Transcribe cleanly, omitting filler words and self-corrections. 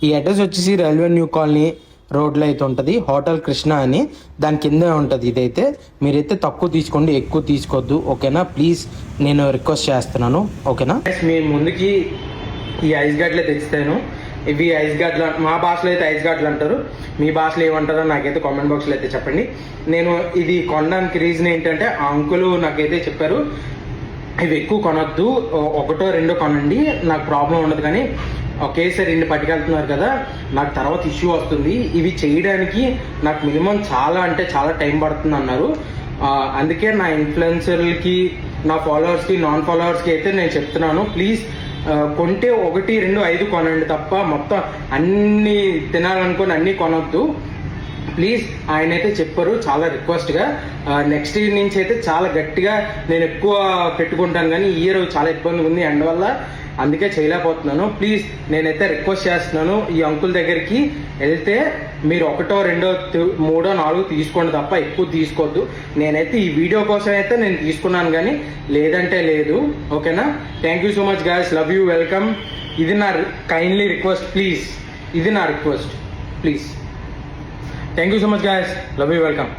ఈ అడ్రస్ వచ్చేసి railway new colony రోడ్లో అయితే ఉంటుంది, హోటల్ కృష్ణ అని, దాని కిందే ఉంటుంది. ఇదైతే మీరైతే తక్కువ తీసుకోండి, ఎక్కువ తీసుకోవద్దు, ఓకేనా? ప్లీజ్ నేను రిక్వెస్ట్ చేస్తున్నాను, ఓకేనా? మీ ముందుకి ఈ ఐస్ గడ్డలే తెచ్చాను. ఇవి ఐస్ గడ్డలు, మా భాషలో అయితే ఐస్ గడ్డలు అంటారు, మీ భాషలో ఏమంటారో నాకైతే కామెంట్ బాక్స్లో అయితే చెప్పండి. నేను ఇది కొనడానికి రీజన్ ఏంటంటే ఆ అంకులు నాకైతే చెప్పారు, ఇవి ఎక్కువ కొనొద్దు, ఒకటో రెండో కొనండి, నాకు ప్రాబ్లం ఉండదు, కానీ ఒకేసారి 2 పట్టుకెళ్తున్నారు కదా, నాకు తర్వాత ఇష్యూ వస్తుంది, ఇవి చేయడానికి నాకు మినిమం చాలా అంటే చాలా టైం పడుతుంది అన్నారు. అందుకే నా ఇన్ఫ్లుయెన్సర్లకి, నా ఫాలోవర్స్కి, నాన్ ఫాలోవర్స్కి అయితే నేను చెప్తున్నాను, ప్లీజ్ కొంటే 1, 2, 5 కొనండి తప్ప మొత్తం అన్ని తినాలనుకొని అన్నీ కొనొద్దు ప్లీజ్. ఆయన అయితే చెప్పారు చాలా రిక్వెస్ట్గా. నెక్స్ట్ ఇయర్ నుంచి అయితే చాలా గట్టిగా నేను ఎక్కువ పెట్టుకుంటాను, కానీ ఈ ఇయర్ చాలా ఇబ్బంది ఉంది ఎండ వల్ల, అందుకే చేయలేకపోతున్నాను. ప్లీజ్ నేనైతే రిక్వెస్ట్ చేస్తున్నాను, ఈ అంకుల్ దగ్గరికి వెళ్తే మీరు 1, 2, 3, 4 తీసుకోండి తప్ప ఎక్కువ తీసుకోవద్దు. నేనైతే ఈ వీడియో కోసం అయితే నేను తీసుకున్నాను, కానీ లేదంటే లేదు, ఓకేనా? Thank you so much guys, love you, welcome. ఇది నా కైండ్లీ రిక్వెస్ట్, ప్లీజ్, ఇది నా request, please. Thank you so much guys, love you, welcome.